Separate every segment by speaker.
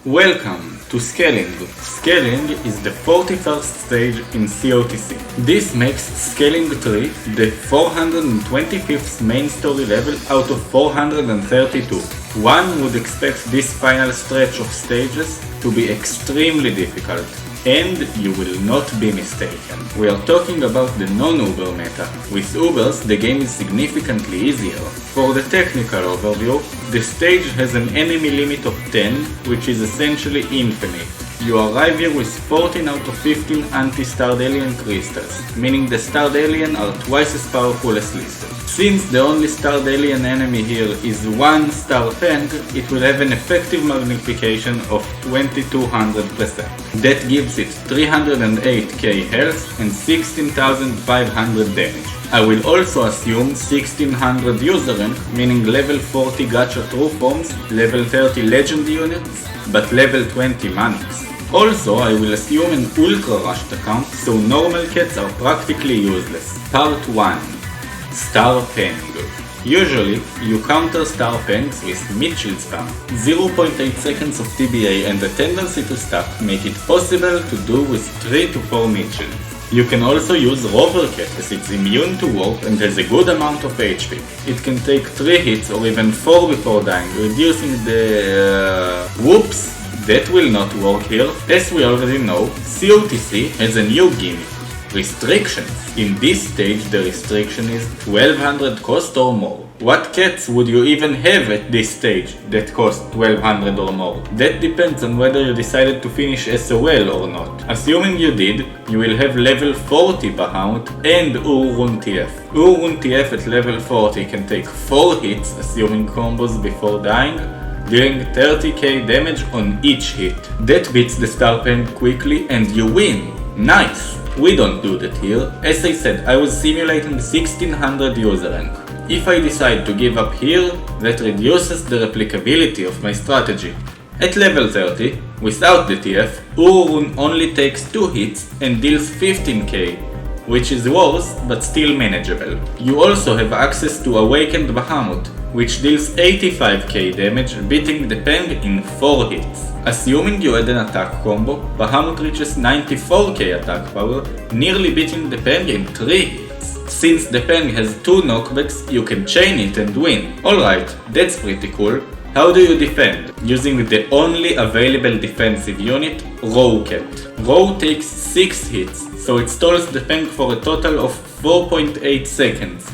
Speaker 1: Welcome to Scaling. Scaling is the 41st stage in COTC. This makes Scaling 3 the 425th main story level out of 432. One would expect this final stretch of stages to be extremely difficult, and you will not be mistaken. We are talking about the non-Uber meta. With Ubers, the game is significantly easier. For the technical overview, the stage has an enemy limit of 10, which is essentially infinite. You arrive here with 14 out of 15 anti-Stardalien crystals, meaning the Stardalien are twice as powerful as listed. Since the only Stardalien enemy here is one Star Peng, it will have an effective magnification of 2200%. That gives it 308k health and 16,500 damage. I will also assume 1600 user rank, meaning level 40 gacha true forms, level 30 legend units, but level 20 monks. Also, I will assume an ultra rushed account, so normal cats are practically useless. Part 1. Star Peng. Usually, you counter Star Pengs with mid-shield spam. 0.8 seconds of TBA and the tendency to stack make it possible to do with 3 to 4 mid-shields. You can also use Rover Cat as it's immune to warp and has a good amount of HP. It can take 3 hits or even 4 before dying, reducing the... Whoops! That will not work here. As we already know, COTC has a new gimmick. Restrictions. In this stage the restriction is 1200 cost or more. What cats would you even have at this stage that cost 1200 or more? That depends on whether you decided to finish SOL or not. Assuming you did, you will have level 40 Bahamut and Urun TF. Urun TF at level 40 can take 4 hits assuming combos before dying, dealing 30k damage on each hit. That beats the Star Peng quickly and you win! Nice! We don't do that here. As I said, I was simulating 1600 user rank. If I decide to give up here, that reduces the replicability of my strategy. At level 30, without the TF, Urun only takes 2 hits and deals 15k, which is worse but still manageable. You also have access to Awakened Bahamut, which deals 85k damage, beating the Peng in 4 hits. Assuming you add an attack combo, Bahamut reaches 94k attack power, nearly beating the Peng in 3 hits. Since the Peng has 2 knockbacks, you can chain it and win. Alright, that's pretty cool. How do you defend? Using the only available defensive unit, Row Cat. Row takes 6 hits, so it stalls the Peng for a total of 4.8 seconds.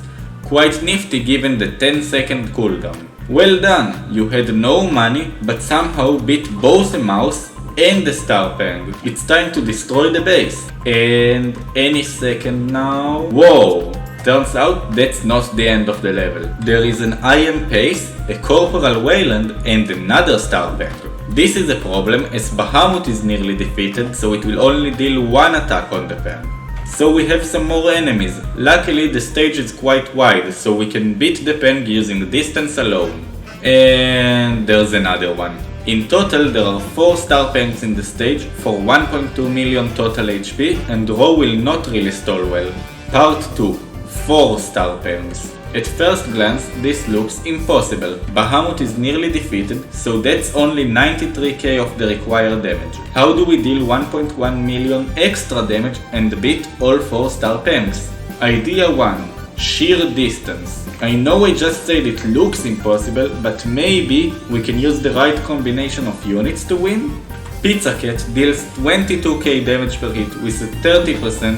Speaker 1: Quite nifty given the 10-second cooldown. Well done! You had no money, but somehow beat both a mouse and the Star Peng. It's time to destroy the base. And any second now... Whoa! Turns out that's not the end of the level. There is an IM Pace, a Corporal Wayland, and another Star Peng. This is a problem as Bahamut is nearly defeated, so it will only deal 1 attack on the Peng. So we have some more enemies. Luckily the stage is quite wide, so we can beat the Peng using distance alone. And there's another one. In total there are 4 Star Pengs in the stage for 1.2 million total HP, and Row will not really stall well. Part 2. 4 Star Pengs. At first glance this looks impossible. Bahamut is nearly defeated, so that's only 93k of the required damage. How do we deal 1.1 million extra damage and beat all 4 Star Pengs? Idea 1. Sheer distance. I know I just said it looks impossible, but maybe we can use the right combination of units to win? Pizza Cat deals 22k damage per hit with a 30%,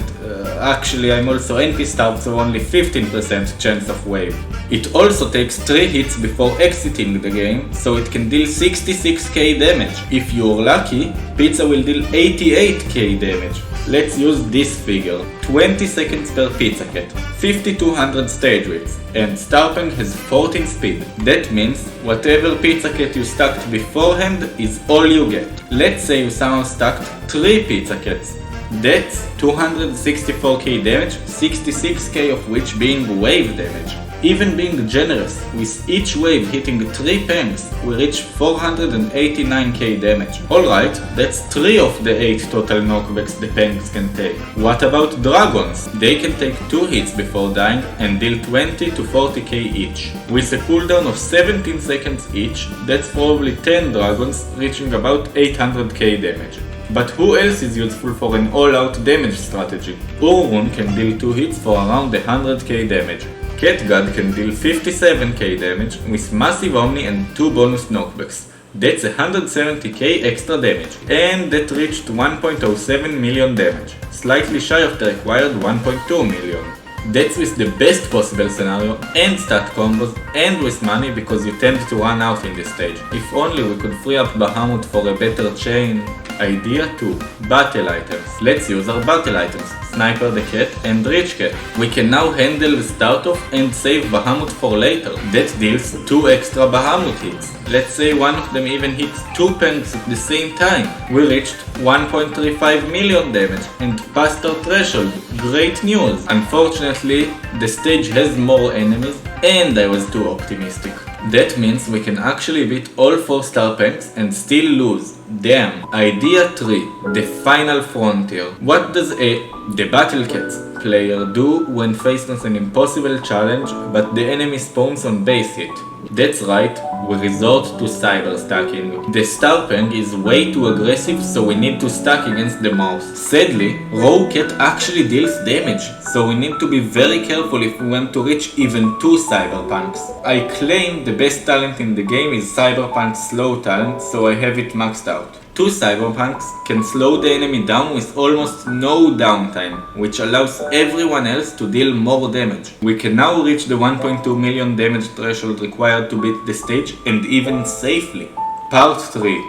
Speaker 1: actually I'm also anti-starved, so only 15% chance of wave. It also takes 3 hits before exiting the game, so it can deal 66k damage. If you're lucky, Pizza will deal 88k damage. Let's use this figure. 20 seconds per Pizza Cat, 5200 stage width, and Star Peng has 14 speed. That means whatever Pizza Cat you stacked beforehand is all you get. Let's say you somehow stacked 3 Pizza Cats. That's 264k damage, 66k of which being wave damage. Even being generous, with each wave hitting 3 pangs, we reach 489k damage. Alright, that's 3 of the 8 total knockbacks the pangs can take. What about dragons? They can take 2 hits before dying and deal 20 to 40k each. With a cooldown of 17 seconds each, that's probably 10 dragons reaching about 800k damage. But who else is useful for an all-out damage strategy? Urun can deal 2 hits for around 100k damage. Catguard can deal 57k damage with massive Omni and 2 bonus knockbacks. That's 170k extra damage, and that reached 1.07 million damage, slightly shy of the required 1.2 million. That's with the best possible scenario and stat combos and with money because you tend to run out in this stage. If only we could free up Bahamut for a better chain. Idea 2. Battle items. Let's use our battle items, Sniper the Cat and Rich Cat. We can now handle the start off and save Bahamut for later. That deals 2 extra Bahamut hits. Let's say one of them even hits 2 pangs at the same time. We reached 1.35 million damage and passed our threshold. Great news! Unfortunately, the stage has more enemies and I was too optimistic. That means we can actually beat all 4 star pangs and still lose. Damn. Idea 3. The final frontier. What does the Battle Cats player do when faced with an impossible challenge but the enemy spawns on base hit? That's right, we resort to cyber stacking. The star pang is way too aggressive, so we need to stack against the mouse. Sadly, Raw Cat actually deals damage, so we need to be very careful if we want to reach even 2 cyberpunks. I claim the best talent in the game is cyberpunk slow talent, so I have it maxed out. 2 cyberpunks can slow the enemy down with almost no downtime, which allows everyone else to deal more damage. We can now reach the 1.2 million damage threshold required to beat the stage, and even safely. Part 3.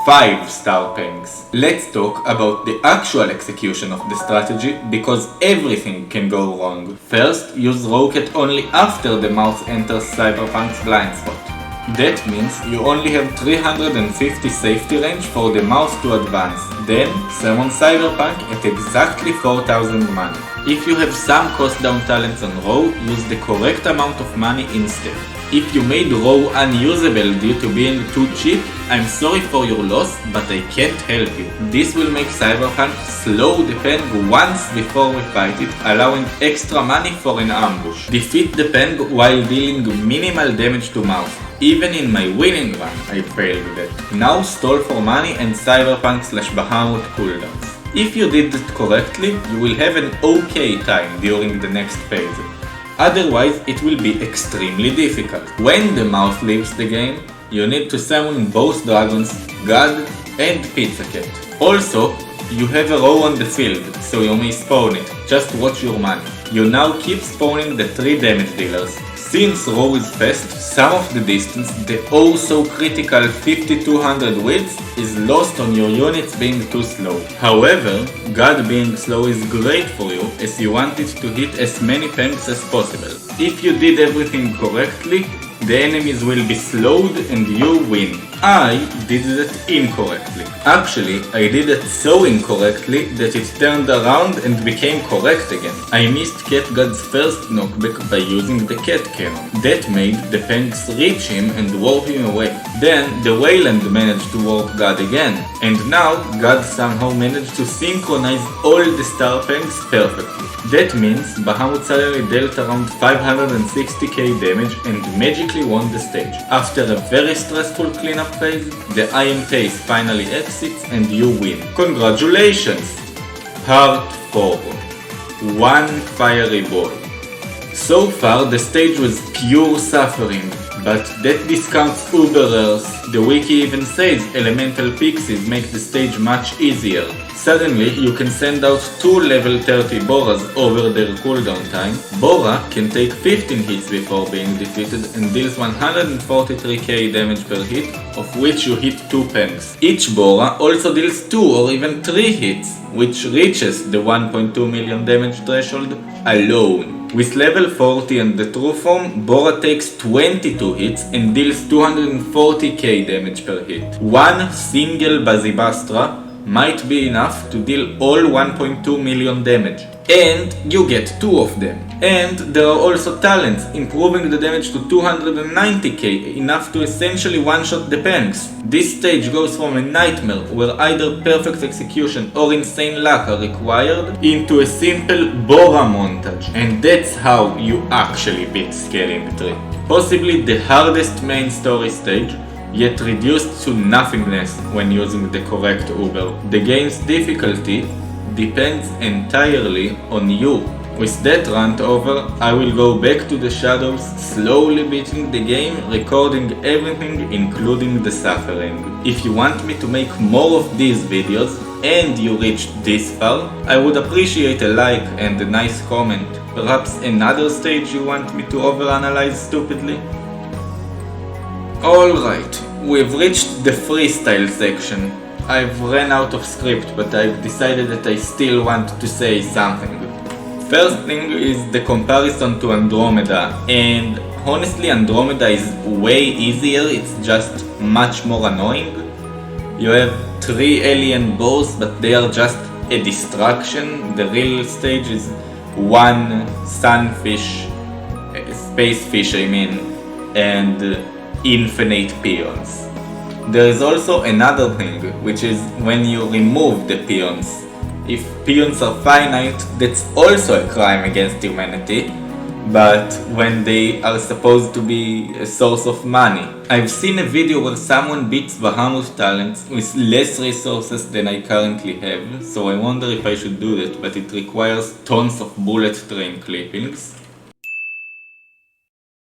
Speaker 1: 5 star pangs. Let's talk about the actual execution of the strategy, because everything can go wrong. First, use Rocket only after the mouse enters Cyberpunk's blind spot. That means you only have 350 safety range for the mouse to advance. Then, summon Cyberpunk at exactly 4000 money. If you have some cost down talents on Raw, use the correct amount of money instead. If you made Raw unusable due to being too cheap, I'm sorry for your loss, but I can't help you. This will make Cyberpunk slow the pang once before we fight it, allowing extra money for an ambush. Defeat the pang while dealing minimal damage to mouse. Even in my winning run, I failed that. Now stall for money and Cyberpunk/Bahamut cooldowns. If you did it correctly, you will have an okay time during the next phase. Otherwise, it will be extremely difficult. When the mouse leaves the game, you need to summon both dragons, God and Pizza Cat. Also, you have a row on the field, so you may spawn it. Just watch your money. You now keep spawning the 3 damage dealers. Since row is fast, some of the distance, the oh so critical 5200 width is lost on your units being too slow. However, God being slow is great for you as you want it to hit as many pangs as possible. If you did everything correctly, the enemies will be slowed and you win. I did that incorrectly. Actually, I did it so incorrectly that it turned around and became correct again. I missed Catguard's first knockback by using the cat cannon. That made the pangs reach him and warp him away. Then the Wayland managed to warp God again. And now God somehow managed to synchronize all the star pangs perfectly. That means Bahamut suddenly dealt around 560k damage and magically won the stage. After a very stressful cleanup phase, the IMTace finally exits and you win. Congratulations! Part 4. One fiery ball. So far the stage was pure suffering, but that discounts uber rares. The wiki even says elemental pixies make the stage much easier. Suddenly, you can send out 2 level 30 Boras over their cooldown time. Bora can take 15 hits before being defeated and deals 143k damage per hit, of which you hit 2 pangs. Each Bora also deals 2 or even 3 hits, which reaches the 1.2 million damage threshold alone. With level 40 and the true form, Bora takes 22 hits and deals 240k damage per hit. One single Bazibastra might be enough to deal all 1.2 million damage. And you get 2 of them. And there are also talents, improving the damage to 290k, enough to essentially one-shot the Pangs. This stage goes from a nightmare, where either perfect execution or insane luck are required, into a simple Bora montage, and that's how you actually beat Scaling 3. Possibly the hardest main story stage, yet reduced to nothingness when using the correct Uber. The game's difficulty depends entirely on you. With that rant over, I will go back to the shadows, slowly beating the game, recording everything including the suffering. If you want me to make more of these videos, and you reached this far, I would appreciate a like and a nice comment. Perhaps another stage you want me to overanalyze stupidly? Alright, we've reached the freestyle section. I've ran out of script, but I've decided that I still want to say something. First thing is the comparison to Andromeda, and honestly Andromeda is way easier, it's just much more annoying. You have 3 alien bows, but they are just a distraction. The real stage is 1 sunfish, space fish I mean, and infinite peons. There is also another thing, which is when you remove the peons. If peons are finite, that's also a crime against humanity, but when they are supposed to be a source of money. I've seen a video where someone beats Bahamut talents with less resources than I currently have, so I wonder if I should do that, but it requires tons of bullet train clippings.